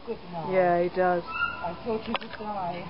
good now. Yeah, he does. I thought he would die.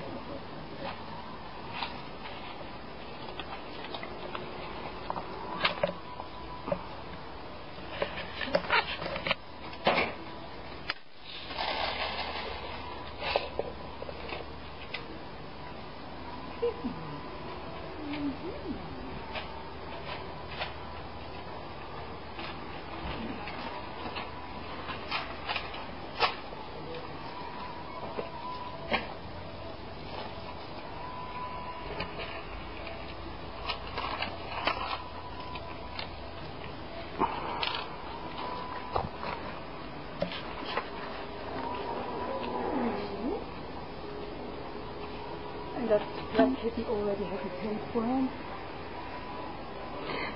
And that black kitten already has a tapeworm.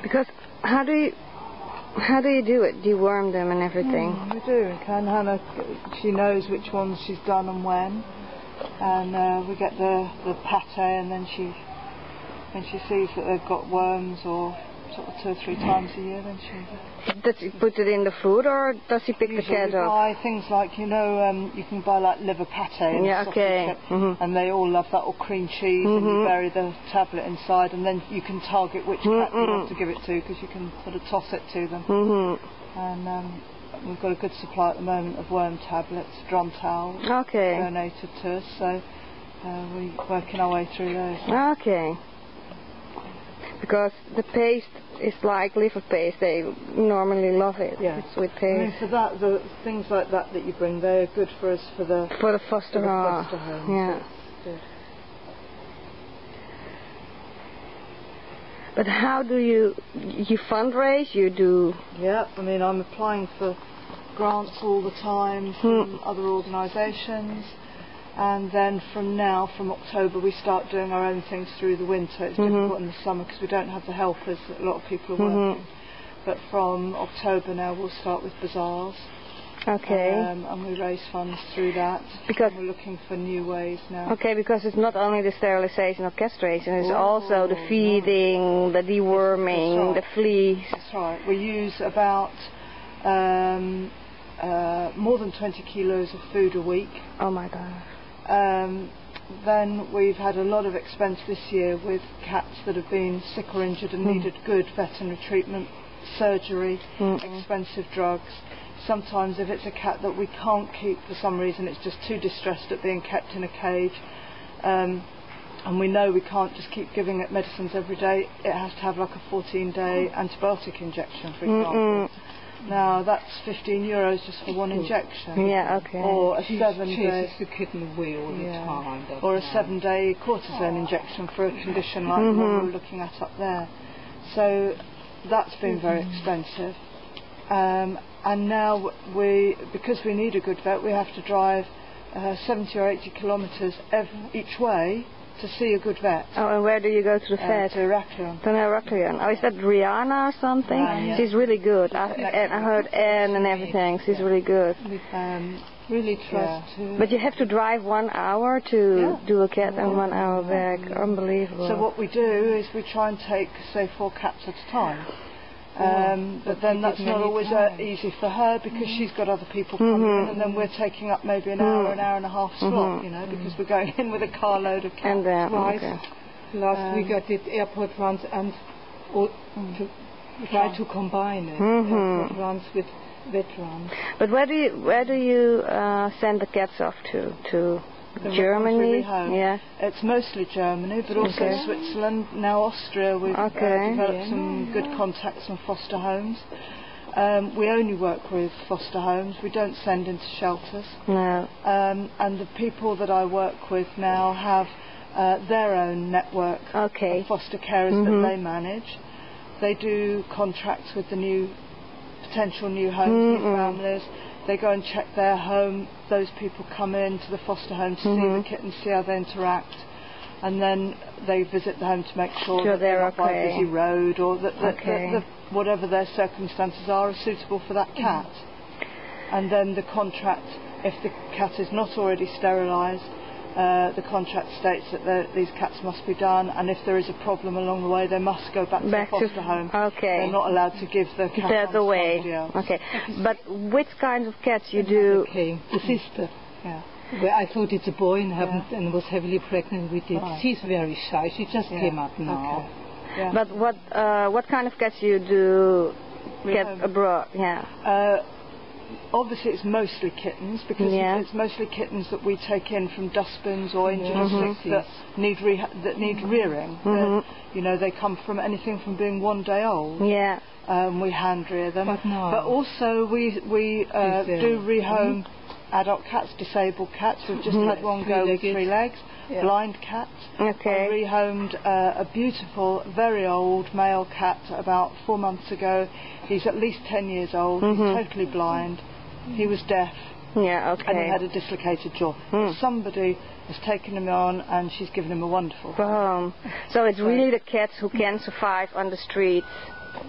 Because how do you do it? Deworm them and everything? We do. Hannah, she knows which ones she's done and when, and we get the pate, and then when she sees that they've got worms or sort of 2 or 3 times a year, then she... Does he put it in the food, or does he pick the cat up? Buy things like, you can buy like liver pate and sausage, and they all love that, or cream cheese, and you bury the tablet inside, and then you can target which cat you want to give it to, because you can sort of toss it to them. And we've got a good supply at the moment of worm tablets, drum towels donated to us, so we're working our way through those. Okay. Because the paste is like liver paste, they normally love it. Yeah. It's with paste. I mean, for that, the things like that you bring, they're good for us for the foster home. Yeah. So but how do you fundraise? You do? Yeah, I mean, I'm applying for grants all the time from other organisations. And then from October, we start doing our own things through the winter. It's difficult in the summer because we don't have the helpers that a lot of people are working. But from October now, we'll start with bazaars. Okay. And we raise funds through that. Because we're looking for new ways now. Okay, because it's not only the sterilisation or castration, it's also the feeding, the deworming, the fleas. That's right. We use about more than 20 kilos of food a week. Oh my God. Then we've had a lot of expense this year with cats that have been sick or injured and needed good veterinary treatment, surgery, expensive drugs. Sometimes if it's a cat that we can't keep for some reason, it's just too distressed at being kept in a cage, and we know we can't just keep giving it medicines every day, it has to have like a 14-day antibiotic injection, for example. Now that's €15 just for one injection. Yeah, okay. Or a 7-day. The kitten away all the time. Or a 7-day cortisone injection for a condition like the one we're looking at up there. So that's been very expensive. And now because we need a good vet, we have to drive 70 or 80 kilometres each way to see a good vet. Oh, and where do you go to the vet? To Heraklion. To Heraklion. Oh, is that Rihanna or something? Yeah. She's really good. I heard Anne and everything. She's really good. Really trust to... But you have to drive 1 hour to do a cat and 1 hour back. Unbelievable. So what we do is we try and take, say, 4 cats at a time. But then that's not always easy for her because she's got other people coming in, and then we're taking up maybe an hour and a half slot, because we're going in with a carload of cats. And last week I did airport runs and try to combine it. Airport runs with vet runs. But where do you send the cats off to? Germany? Yeah. It's mostly Germany, but also Switzerland, now Austria. We've developed some good contacts in foster homes. We only work with foster homes. We don't send into shelters. No. And the people that I work with now have their own network of foster carers that they manage. They do contracts with the potential new homes, new families. They go and check their home. Those people come in to the foster home to see the kittens, see how they interact, and then they visit the home to make sure that they're not by a busy road, or that whatever their circumstances are suitable for that cat. And then the contract, if the cat is not already sterilised, the contract states that these cats must be done, and if there is a problem along the way, they must go back to the foster home. They're not allowed to give the cat away. Okay, but which kinds of cats you do? The sister. Yeah. Well, I thought it's a boy and was heavily pregnant with it. Right. She's very shy. She just came up now. Okay. Yeah. But what kind of cats you do get abroad? Yeah. Obviously, it's mostly kittens because it's mostly kittens that we take in from dustbins or injured or sick that need rearing. You know, they come from anything from being 1 day old. Yeah. We hand rear them, But also we do rehome adult cats, disabled cats. We've just had one go with 3 legs, blind cats. Okay. I rehomed a beautiful, very old male cat about 4 months ago. He's at least 10 years old. He's totally blind. He was deaf. Yeah, okay. And he had a dislocated jaw. Somebody has taken him on, and she's given him a wonderful home. So it's really the cats who can survive on the streets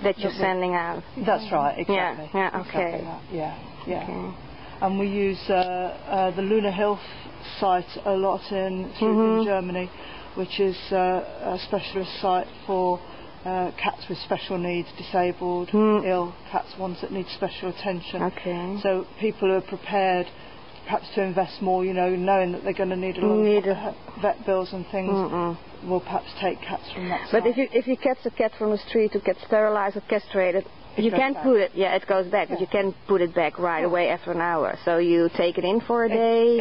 that you're sending out. That's right, exactly. Yeah, okay. Exactly yeah. Okay. And we use the Luna Hilf site a lot in Germany, which is a specialist site for cats with special needs, disabled, ill cats, ones that need special attention. Okay. So people are prepared perhaps to invest more, you know, knowing that they're going to need a lot of vet bills and things, will perhaps take cats from that site. But if you catch a cat from the street who gets sterilized or castrated, you can put it, it goes back, but you can put it back right away after an hour. So you take it in for a day?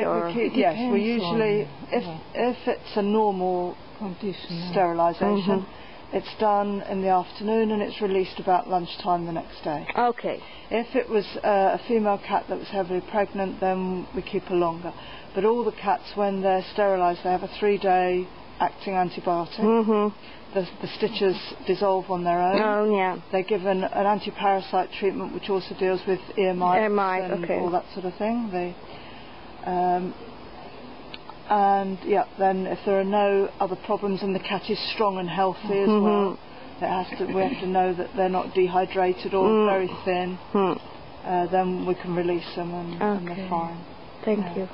Yes, we usually, if it's a normal sterilisation, it's done in the afternoon and it's released about lunchtime the next day. Okay. If it was a female cat that was heavily pregnant, then we keep her longer. But all the cats, when they're sterilised, they have a 3-day acting antibiotic. The stitches dissolve on their own. Oh, yeah. They're given an anti-parasite treatment which also deals with ear mites and all that sort of thing. Then if there are no other problems and the cat is strong and healthy as well, we have to know that they're not dehydrated or very thin, then we can release them and they're fine. Thank you.